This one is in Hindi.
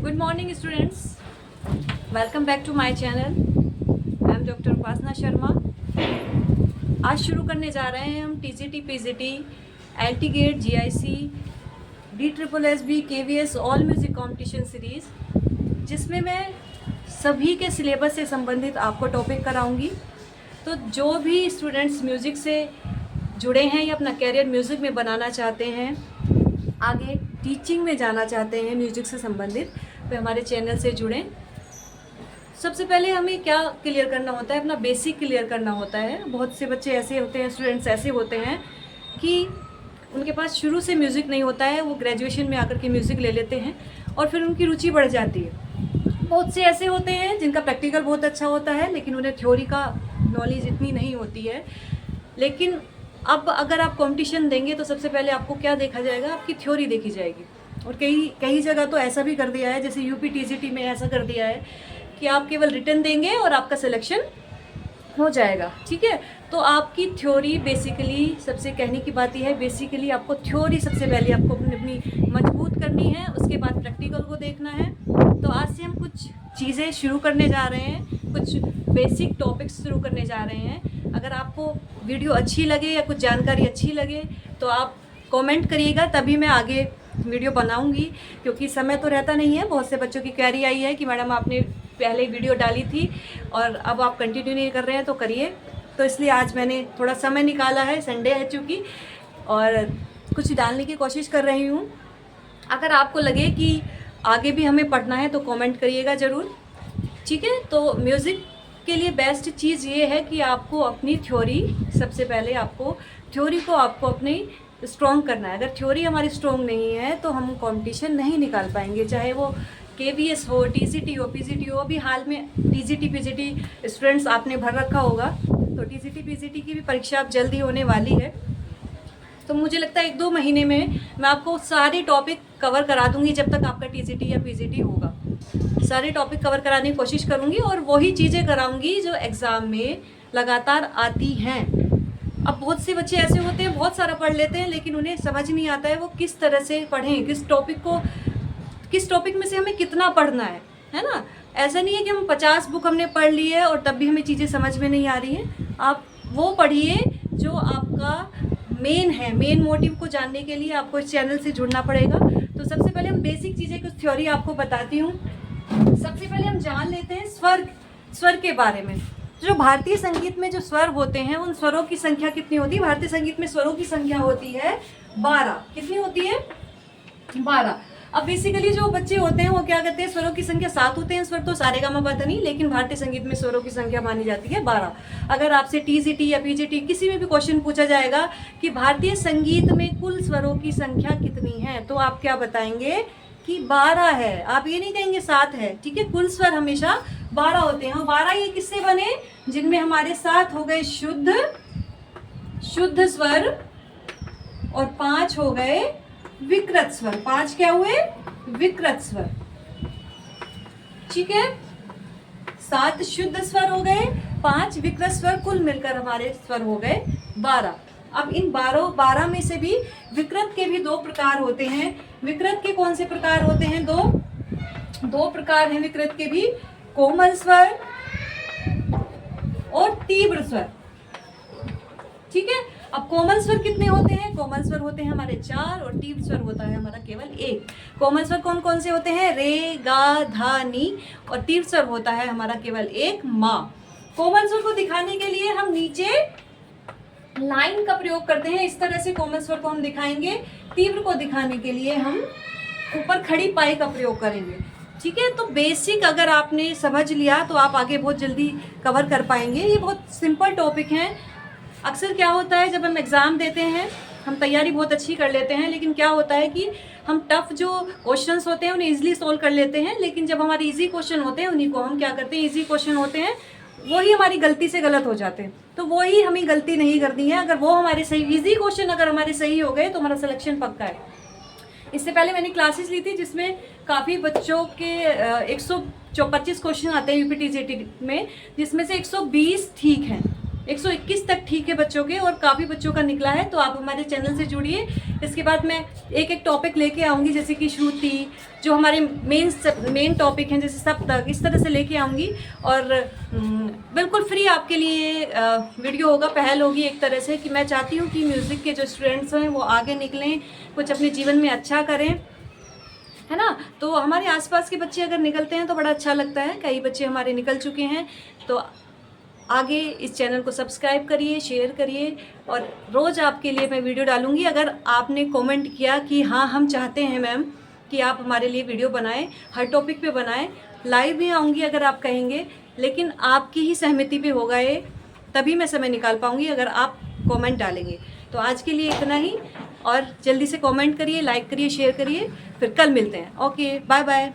Good morning students, welcome back to my channel. I am doctor Upasana Sharma. आज शुरू करने जा रहे हैं हम TGT, PGT, LT grade, GIC, DSSB, KVS all music competition series, जिसमें मैं सभी के सिलेबस से संबंधित आपको टॉपिक कराऊंगी। तो जो भी स्टूडेंट्स म्यूज़िक से जुड़े हैं या अपना कैरियर म्यूज़िक में बनाना चाहते हैं, आगे टीचिंग में जाना चाहते हैं म्यूज़िक से संबंधित, वे हमारे चैनल से जुड़ें। सबसे पहले हमें क्या क्लियर करना होता है, अपना बेसिक क्लियर करना होता है। बहुत से बच्चे ऐसे होते हैं, स्टूडेंट्स ऐसे होते हैं कि उनके पास शुरू से म्यूज़िक नहीं होता है, वो ग्रेजुएशन में आकर के म्यूज़िक ले लेते हैं और फिर उनकी रुचि बढ़ जाती है। बहुत से ऐसे होते हैं जिनका प्रैक्टिकल बहुत अच्छा होता है लेकिन उन्हें थ्योरी का नॉलेज इतनी नहीं होती है। लेकिन अब अगर आप कंपटीशन देंगे तो सबसे पहले आपको क्या देखा जाएगा, आपकी थ्योरी देखी जाएगी। और कई जगह तो ऐसा भी कर दिया है, जैसे यूपी टीजीटी में ऐसा कर दिया है कि आप केवल रिटन देंगे और आपका सिलेक्शन हो जाएगा। ठीक है, तो आपकी थ्योरी बेसिकली, सबसे कहने की बात यह है, बेसिकली आपको थ्योरी सबसे पहले आपको अपनी मजबूत करनी है, उसके बाद प्रैक्टिकल को देखना है। तो आज से हम कुछ चीज़ें शुरू करने जा रहे हैं, कुछ बेसिक टॉपिक्स शुरू करने जा रहे हैं। अगर आपको वीडियो अच्छी लगे या कुछ जानकारी अच्छी लगे तो आप कमेंट करिएगा, तभी मैं आगे वीडियो बनाऊंगी, क्योंकि समय तो रहता नहीं है। बहुत से बच्चों की क्वेरी आई है कि मैडम आपने पहले वीडियो डाली थी और अब आप कंटिन्यू नहीं कर रहे हैं, तो करिए। तो इसलिए आज मैंने थोड़ा समय निकाला है, संडे है चूँकि, और कुछ डालने की कोशिश कर रही हूँ। अगर आपको लगे कि आगे भी हमें पढ़ना है तो कमेंट करिएगा ज़रूर। ठीक है, तो म्यूज़िक के लिए बेस्ट चीज़ ये है कि आपको अपनी थ्योरी, सबसे पहले आपको थ्योरी को आपको अपनी स्ट्रॉन्ग करना है। अगर थ्योरी हमारी स्ट्रॉन्ग नहीं है तो हम कंपटीशन नहीं निकाल पाएंगे, चाहे वो KVS हो, TCT हो, PGT हो। अभी हाल में TGT PGT स्टूडेंट्स आपने भर रखा होगा, तो TGT PGT की भी परीक्षा अब जल्दी होने वाली है। तो मुझे लगता है 1-2 महीने में मैं आपको सारे टॉपिक कवर करा दूंगी। जब तक आपका TGT या PGT होगा, सारे टॉपिक कवर कराने की कोशिश करूंगी और वही चीज़ें कराऊंगी जो एग्ज़ाम में लगातार आती हैं। अब बहुत से बच्चे ऐसे होते हैं, बहुत सारा पढ़ लेते हैं लेकिन उन्हें समझ नहीं आता है वो किस तरह से पढ़ें, किस टॉपिक में से हमें कितना पढ़ना है ना। ऐसा नहीं है कि हम 50 बुक हमने पढ़ ली है और तब भी हमें चीज़ें समझ में नहीं आ रही हैं। आप वो पढ़िए जो आपका मेन है। मेन मोटिव को जानने के लिए आपको इस चैनल से जुड़ना पड़ेगा। तो सबसे पहले हम बेसिक चीज़ें, कुछ थ्योरी आपको बताती हूँ। सबसे पहले हम जान लेते हैं स्वर के बारे में। जो भारतीय संगीत में जो स्वर होते हैं, उन स्वरों की संख्या कितनी होती है? भारतीय संगीत में स्वरों की संख्या होती है 12। कितनी होती है? 12। अब बेसिकली जो बच्चे होते हैं वो क्या कहते हैं, स्वरों की संख्या 7 होते हैं। स्वर तो सारेगामापा नहीं, लेकिन भारतीय संगीत में स्वरों की संख्या मानी जाती है 12। अगर आपसे TGT या PGT किसी में भी क्वेश्चन पूछा जाएगा कि भारतीय संगीत में कुल स्वरों की संख्या कितनी है, तो आप क्या बताएंगे कि 12 है। आप ये नहीं कहेंगे 7 है। ठीक है, कुल स्वर हमेशा 12 होते हैं। और 12 ये किससे बने? जिनमें हमारे 7 हो गए शुद्ध स्वर और 5 हो गए विकृत स्वर। 5 क्या हुए? विकृत स्वर। ठीक है, 7 शुद्ध स्वर हो गए, 5 विकृत स्वर, कुल मिलकर हमारे स्वर हो गए 12। अब इन 12 में से भी विकृत के भी 2 प्रकार होते हैं। विकृत के कौन से प्रकार होते हैं? दो प्रकार हैं विकृत के भी, कोमल स्वर और तीव्र स्वर। ठीक है, अब कोमल स्वर कितने होते हैं? कोमल स्वर होते हैं हमारे 4 और तीव्र स्वर होता है हमारा केवल 1। कोमल स्वर कौन कौन से होते हैं? रे, गा, धा, नी। और तीव्र स्वर होता है हमारा केवल 1, मा। कोमल स्वर को दिखाने के लिए हम नीचे लाइन का प्रयोग करते हैं, इस तरह से कोमल स्वर को हम दिखाएंगे। तीव्र को दिखाने के लिए हम ऊपर खड़ी पाई का प्रयोग करेंगे। ठीक है, तो बेसिक अगर आपने समझ लिया तो आप आगे बहुत जल्दी कवर कर पाएंगे। ये बहुत सिंपल टॉपिक हैं। अक्सर क्या होता है, जब हम एग्ज़ाम देते हैं, हम तैयारी बहुत अच्छी कर लेते हैं, लेकिन क्या होता है कि हम टफ जो क्वेश्चंस होते हैं उन्हें ईजिली सोल्व कर लेते हैं, लेकिन जब हमारे इजी क्वेश्चन होते हैं उन्हीं को हम क्या करते हैं, इजी क्वेश्चन होते हैं वही हमारी गलती से गलत हो जाते हैं। तो वही हमें गलती नहीं करनी है। अगर वो हमारे सही, इजी क्वेश्चन अगर हमारे सही हो गए तो हमारा सिलेक्शन पक्का है। इससे पहले मैंने क्लासेस ली थी जिसमें काफ़ी बच्चों के 125 क्वेश्चन आते हैं यूपी TGT में, जिसमें से 120 ठीक हैं, 121 तक ठीक है बच्चों के, और काफ़ी बच्चों का निकला है। तो आप हमारे चैनल से जुड़िए। इसके बाद मैं एक एक टॉपिक लेके आऊँगी, जैसे कि श्रुति, जो हमारे मेन टॉपिक हैं, जैसे सप्तक, इस तरह से लेके आऊँगी। और बिल्कुल फ्री आपके लिए वीडियो होगा, पहल होगी एक तरह से, कि मैं चाहती हूँ कि म्यूज़िक के जो स्टूडेंट्स हैं वो आगे निकलें, कुछ अपने जीवन में अच्छा करें, है ना। तो हमारे आसपास के बच्चे अगर निकलते हैं तो बड़ा अच्छा लगता है। कई बच्चे हमारे निकल चुके हैं। तो आगे इस चैनल को सब्सक्राइब करिए, शेयर करिए, और रोज़ आपके लिए मैं वीडियो डालूंगी। अगर आपने कमेंट किया कि हाँ हम चाहते हैं मैम कि आप हमारे लिए वीडियो बनाएं, हर टॉपिक पे बनाएं, लाइव भी आऊँगी अगर आप कहेंगे, लेकिन आपकी ही सहमति पे होगा ये, तभी मैं समय निकाल पाऊँगी अगर आप कमेंट डालेंगे। तो आज के लिए इतना ही, और जल्दी से कमेंट करिए, लाइक करिए, शेयर करिए। फिर कल मिलते हैं। Okay, bye bye.